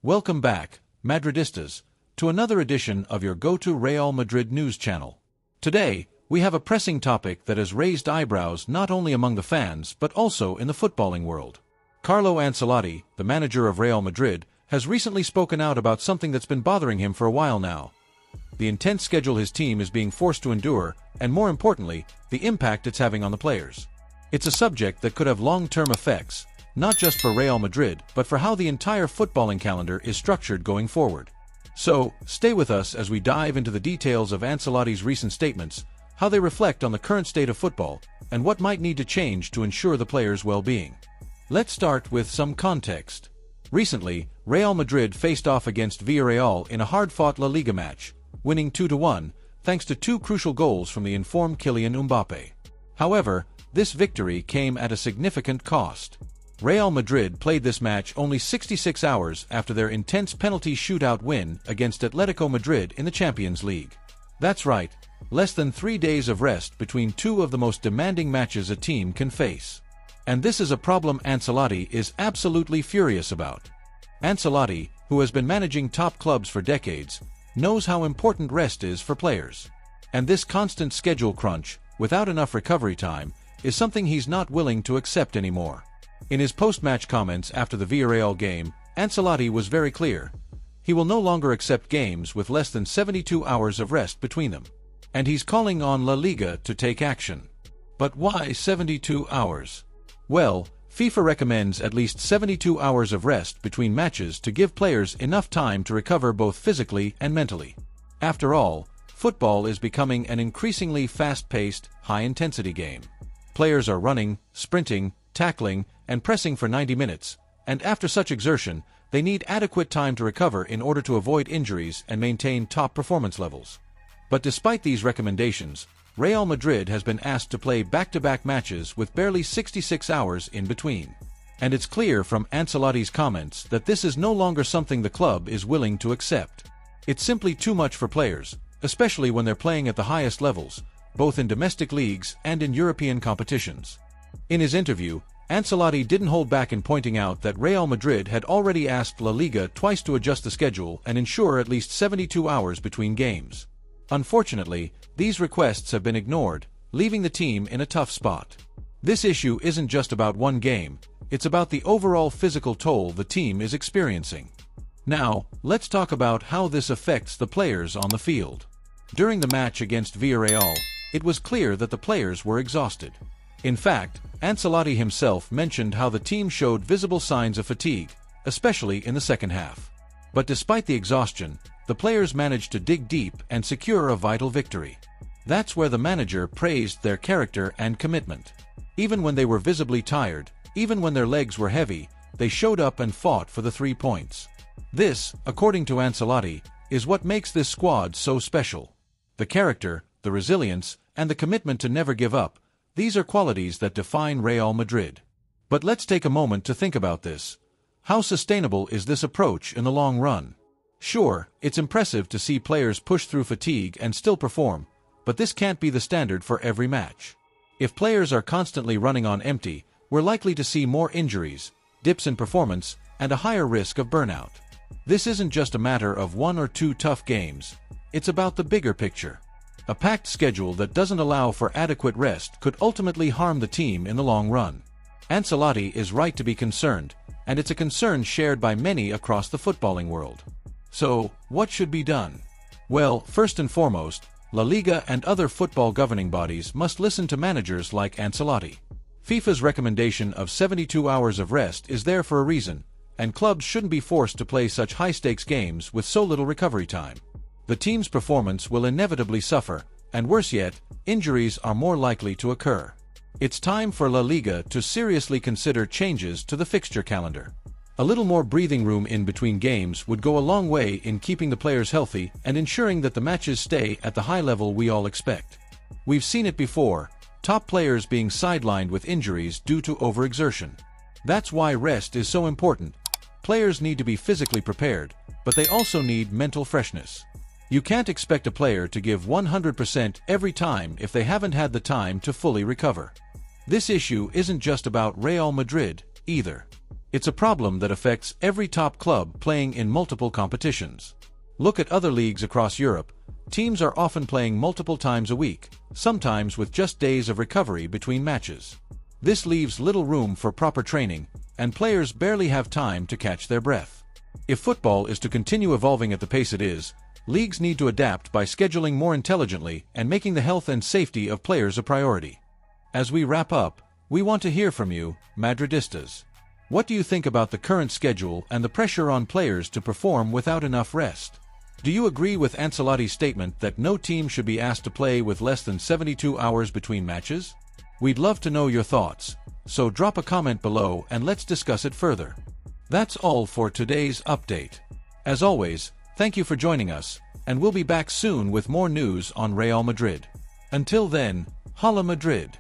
Welcome back, Madridistas, to another edition of your go-to Real Madrid news channel. Today, we have a pressing topic that has raised eyebrows not only among the fans but also in the footballing world. Carlo Ancelotti, the manager of Real Madrid, has recently spoken out about something that's been bothering him for a while now. The intense schedule his team is being forced to endure, and more importantly, the impact it's having on the players. It's a subject that could have long-term effects, not just for Real Madrid, but for how the entire footballing calendar is structured going forward. So, stay with us as we dive into the details of Ancelotti's recent statements, how they reflect on the current state of football, and what might need to change to ensure the players' well-being. Let's start with some context. Recently, Real Madrid faced off against Villarreal in a hard-fought La Liga match, winning 2-1, thanks to two crucial goals from the informed Kylian Mbappé. However, this victory came at a significant cost. Real Madrid played this match only 66 hours after their intense penalty shootout win against Atletico Madrid in the Champions League. That's right, less than 3 days of rest between two of the most demanding matches a team can face. And this is a problem Ancelotti is absolutely furious about. Ancelotti, who has been managing top clubs for decades, knows how important rest is for players. And this constant schedule crunch, without enough recovery time, is something he's not willing to accept anymore. In his post-match comments after the Villarreal game, Ancelotti was very clear. He will no longer accept games with less than 72 hours of rest between them. And he's calling on La Liga to take action. But why 72 hours? Well, FIFA recommends at least 72 hours of rest between matches to give players enough time to recover both physically and mentally. After all, football is becoming an increasingly fast-paced, high-intensity game. Players are running, sprinting, tackling, and pressing for 90 minutes, and after such exertion, they need adequate time to recover in order to avoid injuries and maintain top performance levels. But despite these recommendations, Real Madrid has been asked to play back-to-back matches with barely 66 hours in between. And it's clear from Ancelotti's comments that this is no longer something the club is willing to accept. It's simply too much for players, especially when they're playing at the highest levels, both in domestic leagues and in European competitions. In his interview, Ancelotti didn't hold back in pointing out that Real Madrid had already asked La Liga twice to adjust the schedule and ensure at least 72 hours between games. Unfortunately, these requests have been ignored, leaving the team in a tough spot. This issue isn't just about one game, it's about the overall physical toll the team is experiencing. Now, let's talk about how this affects the players on the field. During the match against Villarreal, it was clear that the players were exhausted. In fact, Ancelotti himself mentioned how the team showed visible signs of fatigue, especially in the second half. But despite the exhaustion, the players managed to dig deep and secure a vital victory. That's where the manager praised their character and commitment. Even when they were visibly tired, even when their legs were heavy, they showed up and fought for the 3 points. This, according to Ancelotti, is what makes this squad so special. The character, the resilience, and the commitment to never give up, these are qualities that define Real Madrid. But let's take a moment to think about this. How sustainable is this approach in the long run? Sure, it's impressive to see players push through fatigue and still perform, but this can't be the standard for every match. If players are constantly running on empty, we're likely to see more injuries, dips in performance, and a higher risk of burnout. This isn't just a matter of 1 or 2 tough games. It's about the bigger picture. A packed schedule that doesn't allow for adequate rest could ultimately harm the team in the long run. Ancelotti is right to be concerned, and it's a concern shared by many across the footballing world. So, what should be done? Well, first and foremost, La Liga and other football governing bodies must listen to managers like Ancelotti. FIFA's recommendation of 72 hours of rest is there for a reason, and clubs shouldn't be forced to play such high-stakes games with so little recovery time. The team's performance will inevitably suffer, and worse yet, injuries are more likely to occur. It's time for La Liga to seriously consider changes to the fixture calendar. A little more breathing room in between games would go a long way in keeping the players healthy and ensuring that the matches stay at the high level we all expect. We've seen it before, top players being sidelined with injuries due to overexertion. That's why rest is so important. Players need to be physically prepared, but they also need mental freshness. You can't expect a player to give 100% every time if they haven't had the time to fully recover. This issue isn't just about Real Madrid, either. It's a problem that affects every top club playing in multiple competitions. Look at other leagues across Europe. Teams are often playing multiple times a week, sometimes with just days of recovery between matches. This leaves little room for proper training, and players barely have time to catch their breath. If football is to continue evolving at the pace it is, leagues need to adapt by scheduling more intelligently and making the health and safety of players a priority. As we wrap up, we want to hear from you, Madridistas. What do you think about the current schedule and the pressure on players to perform without enough rest? Do you agree with Ancelotti's statement that no team should be asked to play with less than 72 hours between matches? We'd love to know your thoughts, so drop a comment below and let's discuss it further. That's all for today's update. As always, thank you for joining us, and we'll be back soon with more news on Real Madrid. Until then, Hala Madrid!